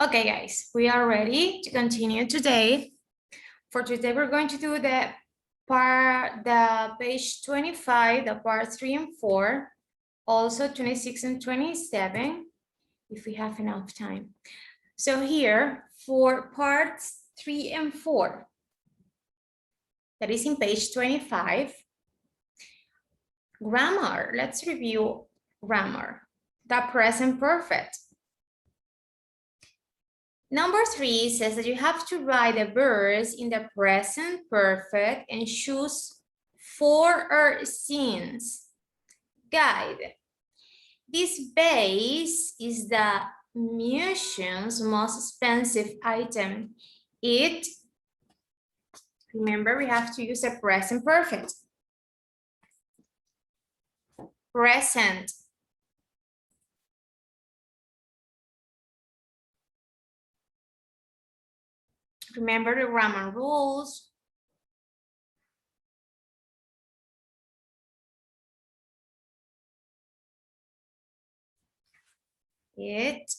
Okay, guys, we are ready to continue today. For today, we're going to do the page 25, the part 3 and 4, also 26 and 27, if we have enough time. So here, for parts 3 and 4, that is in page 25, grammar. Let's review grammar. The present perfect. Number 3 says that you have to write the verbs in the present perfect and choose 4 scenes. Guide. This vase is the museum's most expensive item. It, remember, we have to use a present perfect. Present. Remember the grammar rules. It.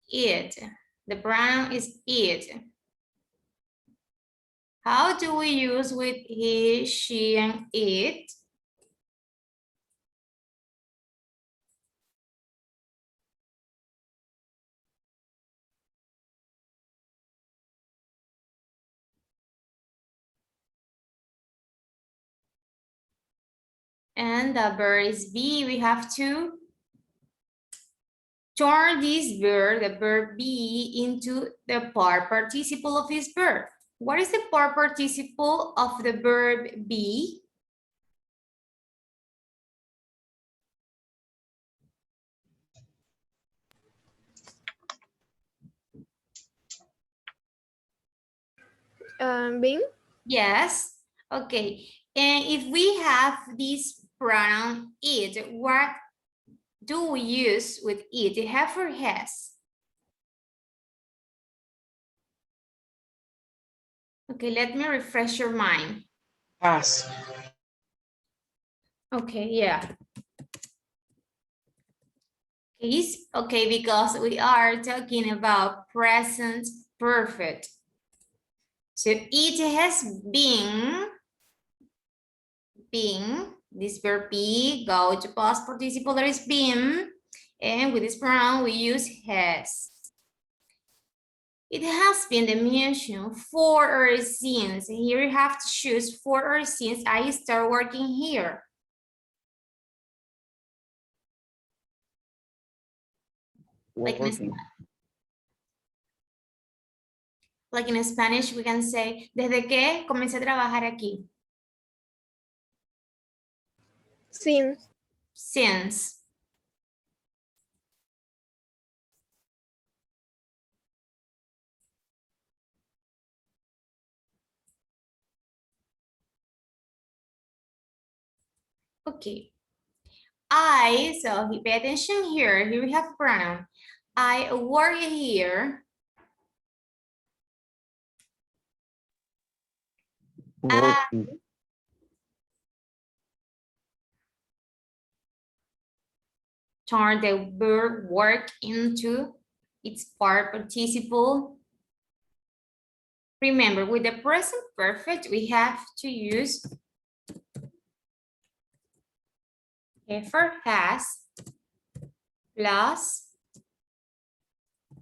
It. The pronoun is it. How do we use with he, she, and it? And the verb is be. We have to turn this verb, the verb be, into the part participle of this verb. What is the part participle of the verb be? Being? Yes. Okay. And if we have this pronoun it, what do we use with it? Have or has? Okay, let me refresh your mind. Has. Okay, yeah. Okay, because we are talking about present perfect. So it has been, this verb be, go to past participle, there is been, and with this pronoun we use has. It has been the museum 4 since. Here you have to choose 4 since I start working here. Like in Spanish, we can say, ¿desde qué comencé a trabajar aquí? Since. Since. Okay. So pay attention here. Here we have pronoun. I work here. Turn the verb work into its part participle. Remember, with the present perfect, we have to use effort has plus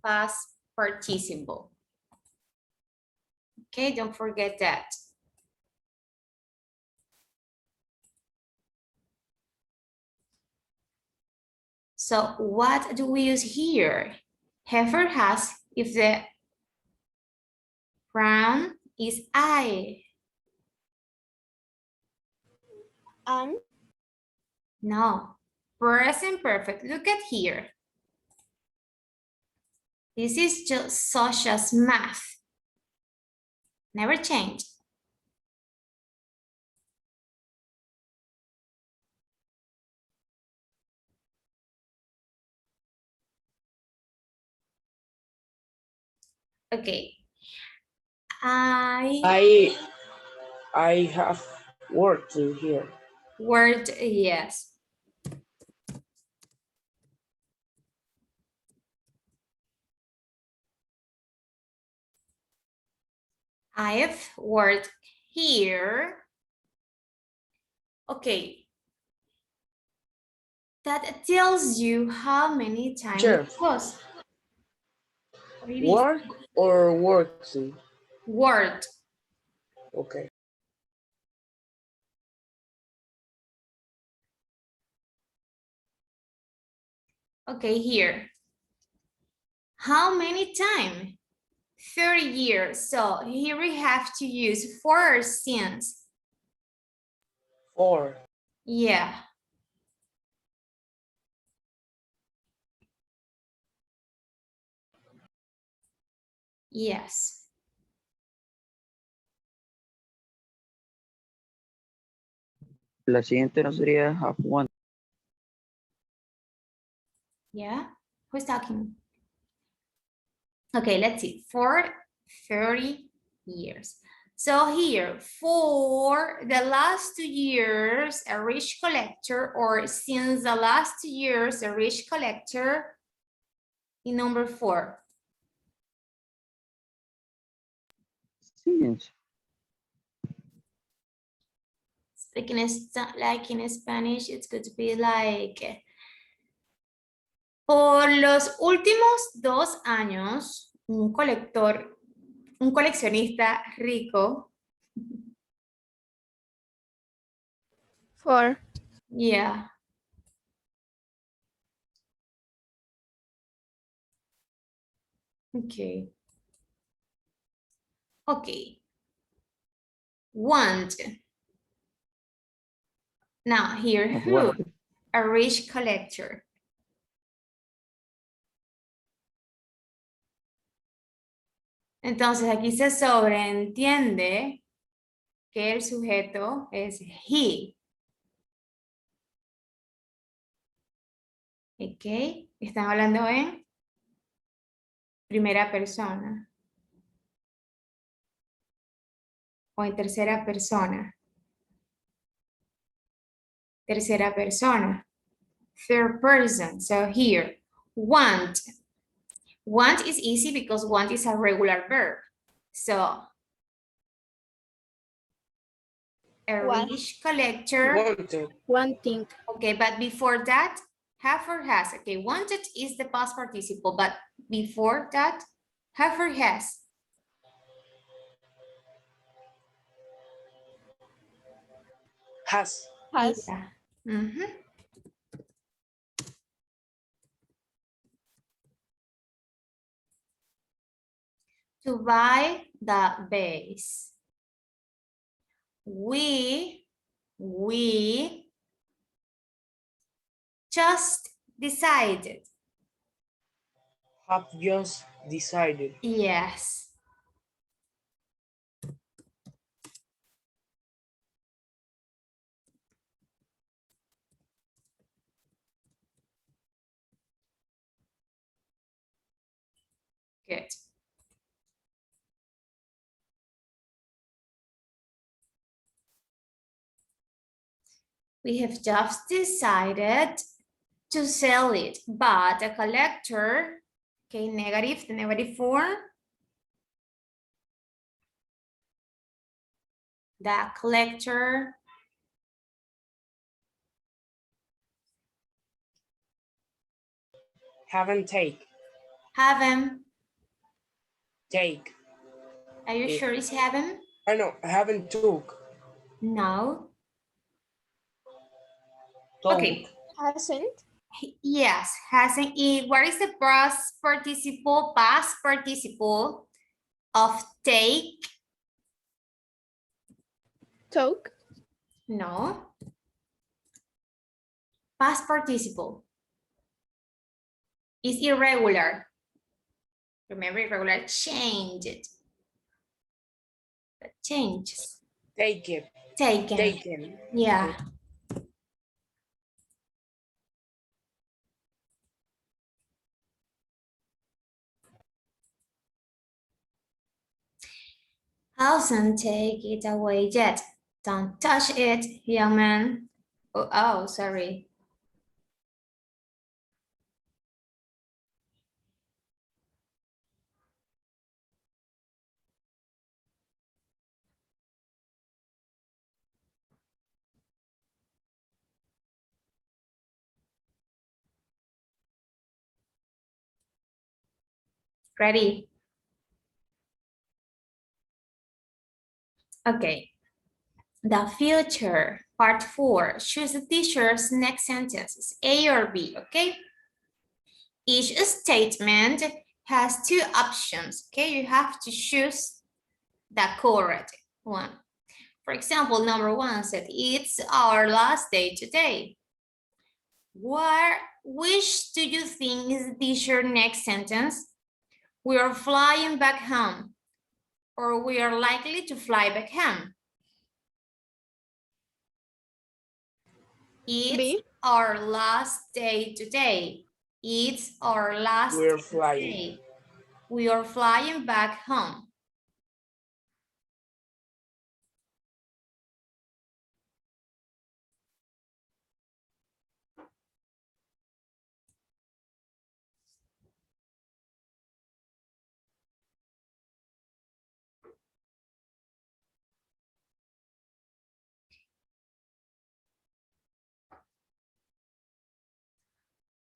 past participle. Okay, don't forget that. So what do we use here? Heifer has if the pronoun is I. No, present perfect. Look at here. This is just such as math. Never change. Okay. I I have worked in here. Word, yes. I've worked here. Okay. That tells you how many times Sure. it was. Work or working? Word. Okay. Okay, here. How many times? 30 years. So here we have to use for since. 4. Yeah. Yes. La siguiente no sería have one. Yeah. Who's talking? Okay, let's see. For 30 years. So here, for the last 2 years, a rich collector, or since the last 2 years, a rich collector, in number 4. Since. Speaking like in Spanish, it's good to be like, por los últimos 2 años, un coleccionista rico. 4. Yeah. Okay. Okay. Want. Now here, Have who? one. A rich collector. Entonces aquí se sobreentiende que el sujeto es he. ¿Ok? Están hablando en primera persona. O en tercera persona. Tercera persona. Third person. So here, want. Want is easy because want is a regular verb. So, a What? rich collector. Wanted. Wanting. Okay, but before that, have or has. Okay, wanted is the past participle, but before that, have or has. Has. Has. Yeah. Mhm. To buy the base. We just decided. Have just decided. Yes. Good. We have just decided to sell it, but a collector, okay, negative, the negative form. The collector Haven't take. haven't. Take. Are you sure it's haven't? I know. Haven't took. No. Took. Okay. Hasn't. Yes, hasn't. What is the past participle of take? Took. No. Past participle is irregular. Remember, irregular changed. That changes. Take it. Taken. Taken. Yeah. Hasn't take it away yet. Don't touch it, young man. Oh, sorry. Ready? Okay. The future, part 4. Choose the teacher's next sentences, A or B, okay? Each statement has 2 options, okay? You have to choose the correct one. For example, number 1 said, it's our last day today. Which do you think is the teacher's next sentence? We are flying back home, or we are likely to fly back home. It's B. our last day today. It's our last We're day flying. today. We are flying back home.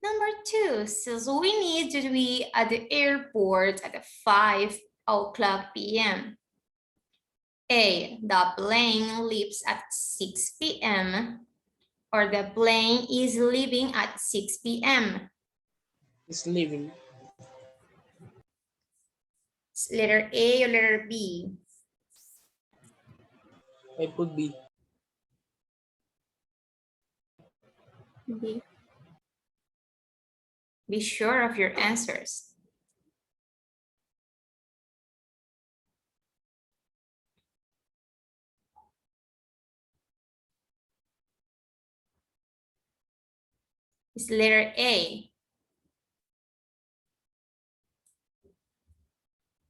Number 2 says we need to be at the airport at 5 o'clock p.m. A, the plane leaves at 6 p.m. or the plane is leaving at 6 p.m. It's leaving. It's letter A or letter B? I put B. B. Be sure of your answers. It's letter A.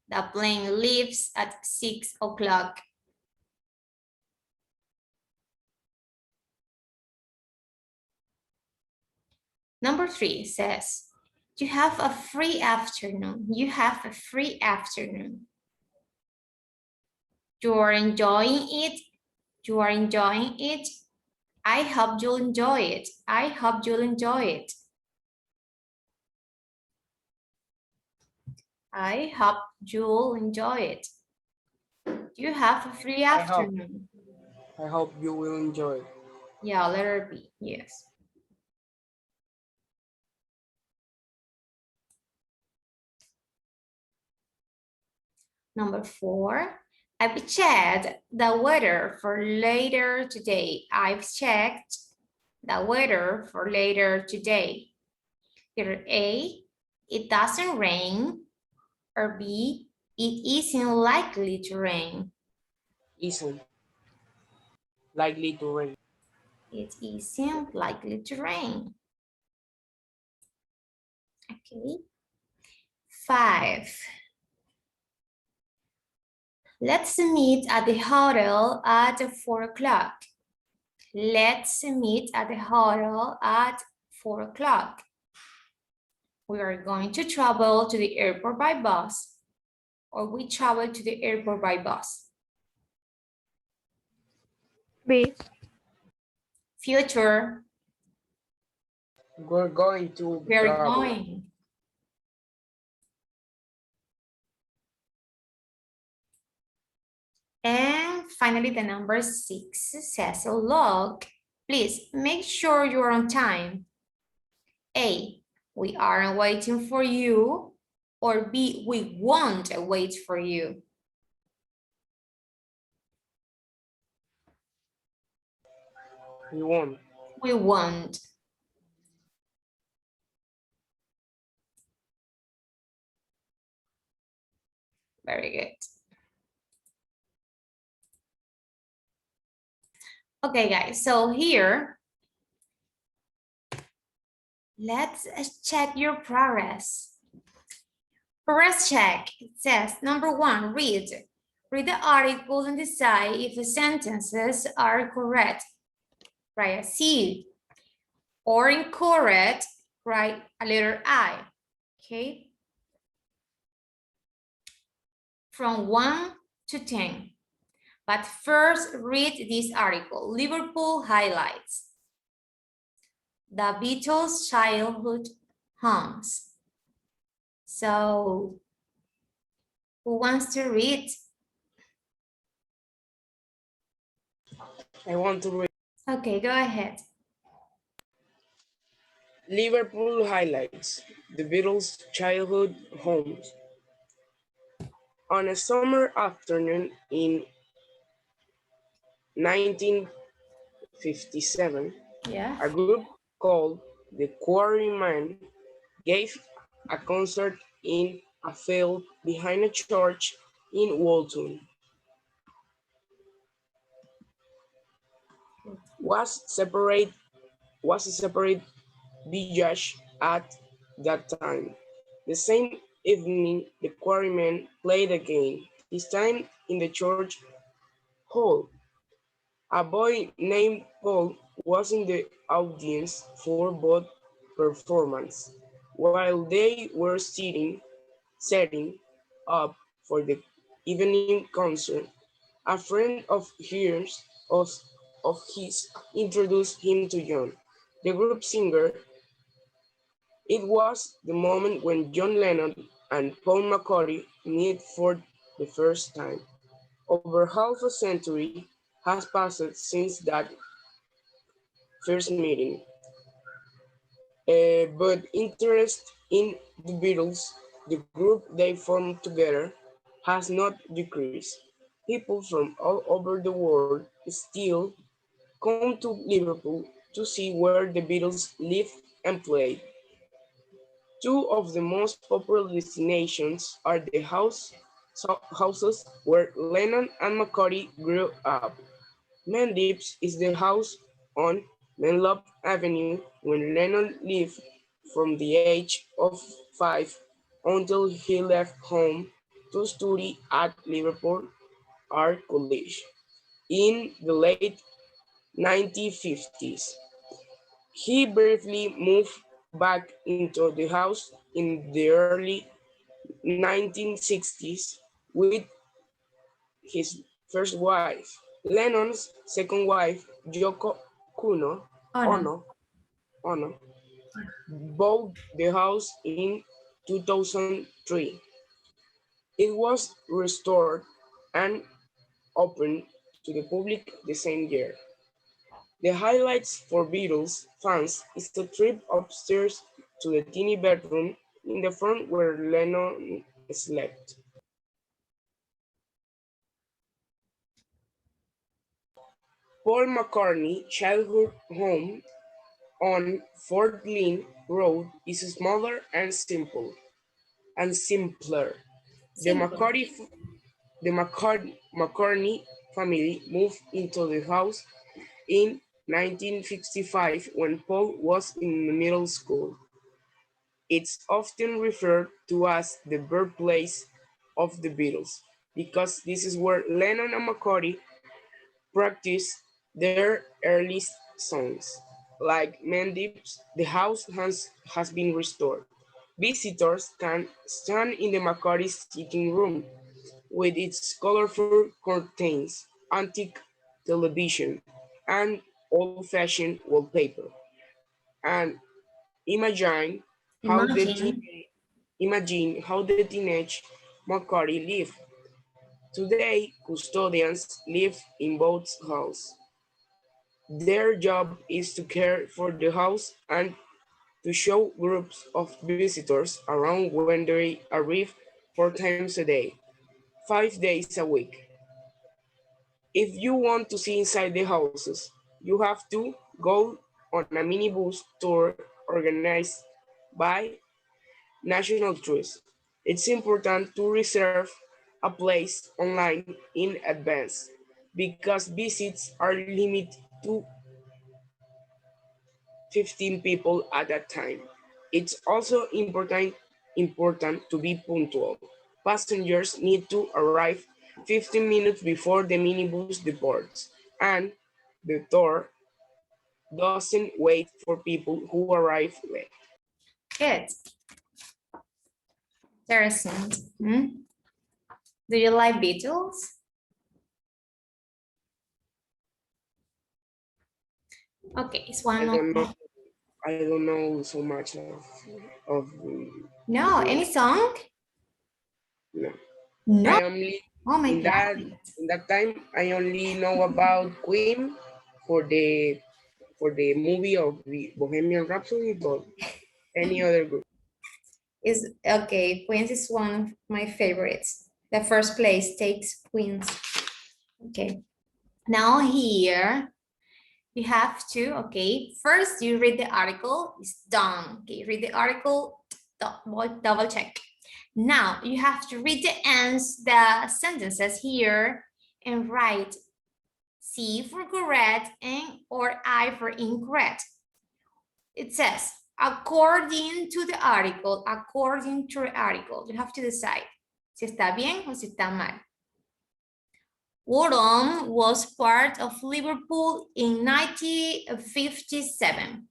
The plane leaves at 6 o'clock. Number 3 says, you have a free afternoon. You have a free afternoon. You are enjoying it. You are enjoying it. I hope you'll enjoy it. I hope you'll enjoy it. I hope you'll enjoy it. You have a free afternoon. I hope you will enjoy it. Yeah, letter B, yes. Number 4, I've checked the weather for later today. I've checked the weather for later today. Letter A, it doesn't rain, or B, it isn't likely to rain. Isn't likely to rain. It isn't likely to rain. Okay. 5. Let's meet at the hotel at 4 o'clock. Let's meet at the hotel at 4 o'clock. We are going to travel to the airport by bus, or we travel to the airport by bus. B. Future, We're going to we are travel. going. And finally, the number 6 says log. Please make sure you're on time. A, we aren't waiting for you, or B, we won't wait for you. We won't. We won't. Very good. Okay, guys, so here, let's check your progress. Progress check. It says, number 1, read. Read the article and decide if the sentences are correct. write a C. Or incorrect, write a letter I, okay? From 1 to 10. But first, read this article, Liverpool Highlights. The Beatles' Childhood Homes. So, who wants to read? I want to read Okay, go ahead. Liverpool Highlights, the Beatles' childhood homes. On a summer afternoon in 1957, Yeah. a group called the Quarrymen gave a concert in a field behind a church in Walton. Was a separate village at that time. The same evening, the Quarrymen played again, this time in the church hall. A boy named Paul was in the audience for both performances. While they were setting up for the evening concert, a friend of his introduced him to John, the group singer. It was the moment when John Lennon and Paul McCartney met for the first time. Over half a century has passed since that first meeting, but interest in the Beatles, the group they formed together, has not decreased. People from all over the world still come to Liverpool to see where the Beatles live and play. Two of the most popular destinations are the houses where Lennon and McCartney grew up. Mendips is the house on Menlop Avenue when Lennon lived from the age of 5 until he left home to study at Liverpool Art College in the late 1950s. He briefly moved back into the house in the early 1960s with his first wife. Lennon's second wife, Yoko Oh, no. Ono, bought the house in 2003. It was restored and opened to the public the same year. The highlights for Beatles fans is the trip upstairs to the teeny bedroom in the front where Lennon slept. Paul McCartney childhood home on Fort Lynn Road is smaller and simpler. The Simple. McCartney family moved into the house in 1955 when Paul was in middle school. It's often referred to as the birthplace of the Beatles because this is where Lennon and McCartney practiced their earliest songs. Like Mendips, the house has been restored. Visitors can stand in the McCartney sitting room with its colorful curtains, antique television, and old-fashioned wallpaper. And imagine how the Imagine. teenage McCartney lived. Today, custodians live in both houses. Their job is to care for the house and to show groups of visitors around when they arrive 4 times a day, 5 days a week. If you want to see inside the houses, you have to go on a minibus tour organized by National Trust. It's important to reserve a place online in advance because visits are limited to 15 people at a time. It's also important to be punctual. Passengers need to arrive 15 minutes before the minibus departs, and the tour doesn't wait for people who arrive late. Good. Interesting. Hmm? Do you like Beatles? Okay, it's one of I don't know so much of no, any song? no. No. I only Oh my in God. that time I only know about Queen for the movie of the Bohemian Rhapsody, but any other group. Is okay, Queens is one of my favorites. The first place takes Queens. Okay. Now here you have to, okay, first you read the article, it's done. Okay, read the article, double check. Now you have to read the sentences here and write C for correct and or I for incorrect. It says, according to the article, you have to decide si está bien o si está mal. Woodham was part of Liverpool in 1957.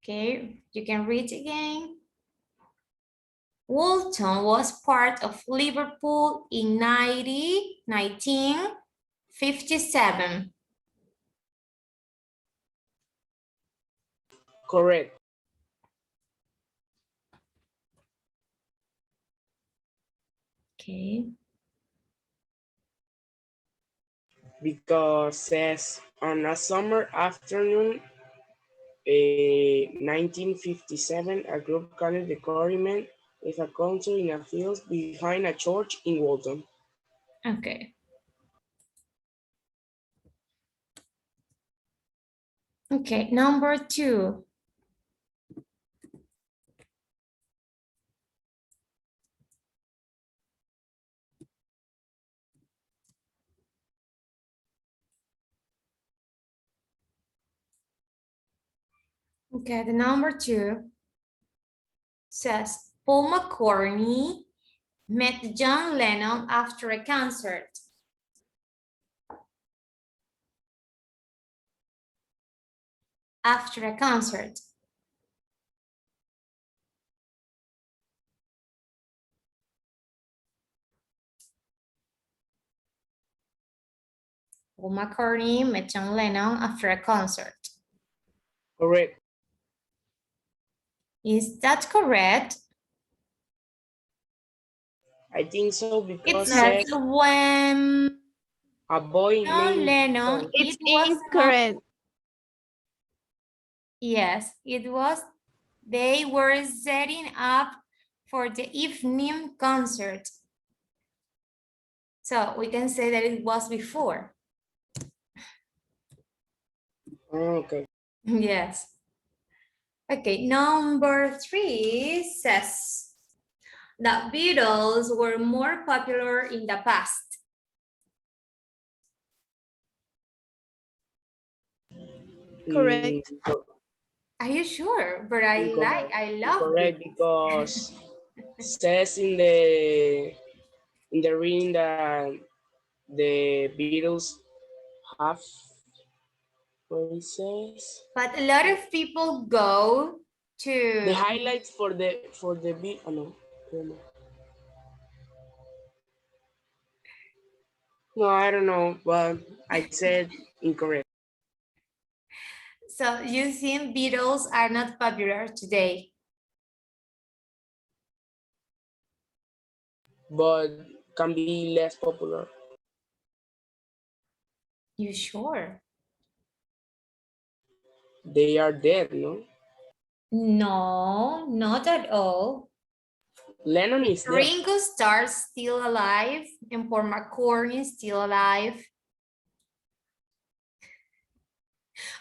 Okay, you can read again. Walton was part of Liverpool in 1957. Correct. Okay. Because says on a summer afternoon, 1957, a group called the Quarrymen with a concert in a field behind a church in Walton. Okay. Okay, number 2. Okay, the number 2 says Paul McCartney met John Lennon after a concert. After a concert. Paul McCartney met John Lennon after a concert. Correct. Is that correct? I think so because It says when a boy John named Lennon, John. It's it was incorrect. yes, it was. They were setting up for the evening concert. So we can say that it was before. Oh, okay. Yes. Okay, number 3 says that Beatles were more popular in the past. Correct. Are you sure? But I love correct Beatles. because says in the reading that the Beatles have what it says. But a lot of people go to The highlights for the beat. Oh, no. No, I don't know, but I said incorrect. so you think Beatles are not popular today? But can be less popular. You sure? They are dead, no? No, not at all. Lennon is dead. Ringo Starr's still alive and Paul McCartney is still alive.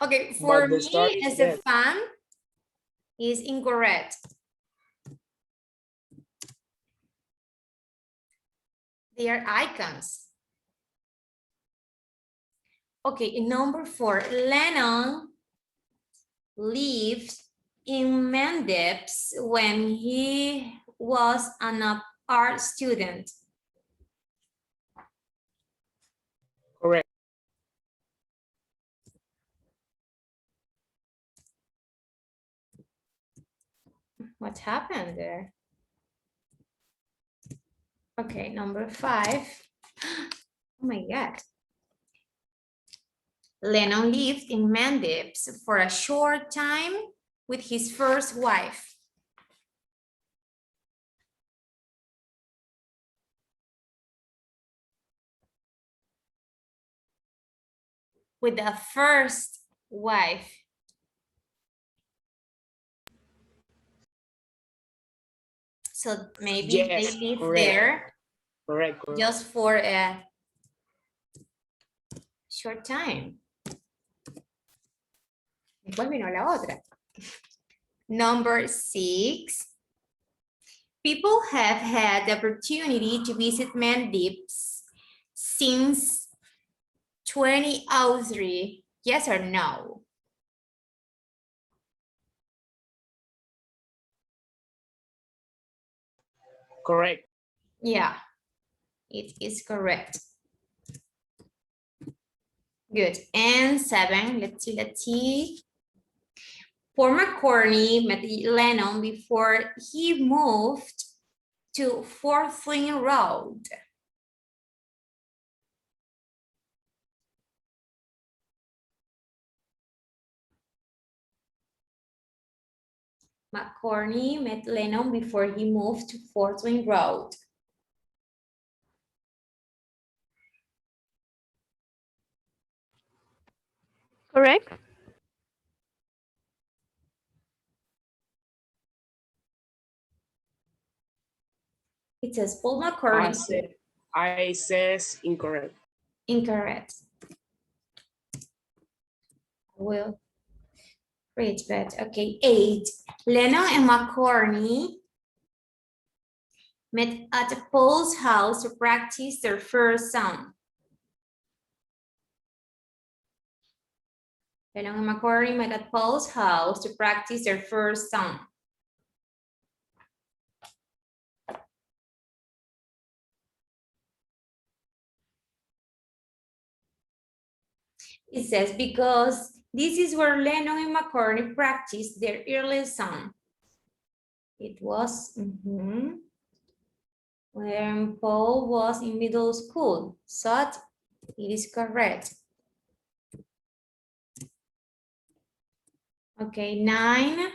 Okay, for But the star me is as a dead. fan, is incorrect. They are icons. Okay, number 4, Lennon lived in Mendips when he was an art student. Correct. What happened there? Okay, number 5. Oh my God. Lennon lived in Mendips for a short time with his first wife. With the first wife. So maybe Yes, they live correct. there Correct. just for a short time. Después vino la otra. Number 6. People have had the opportunity to visit Maldives since 2003. Yes or no? Correct. Yeah, it is correct. Good. And 7, let's see. Paul McCartney met Lennon before he moved to Fourth Lane Road. McCartney met Lennon before he moved to Fourth Lane Road. Correct. It says Paul McCartney. I says incorrect. Incorrect. Will read that. Okay, 8. Lennon and McCartney met at Paul's house to practice their first song. Lennon and McCartney met at Paul's house to practice their first song. It says because this is where Lennon and McCartney practiced their earliest song. It was when Paul was in middle school, so it is correct. Okay, 9.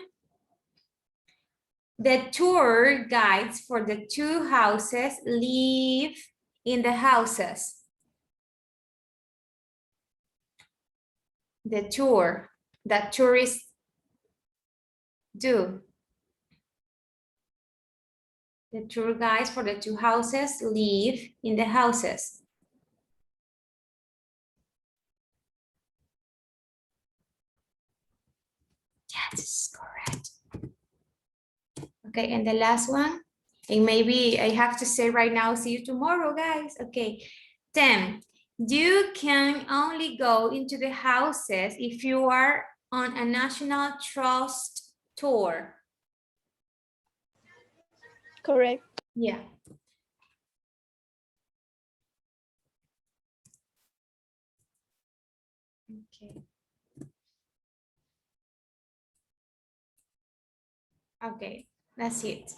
The tour guides for the 2 houses live in the houses. The tour that tourists do. The tour guides for the 2 houses live in the houses. That is correct. Okay, and the last one, and maybe I have to say right now, see you tomorrow, guys. Okay, 10. You can only go into the houses if you are on a National Trust tour. Correct. Yeah. Okay. Okay, that's it.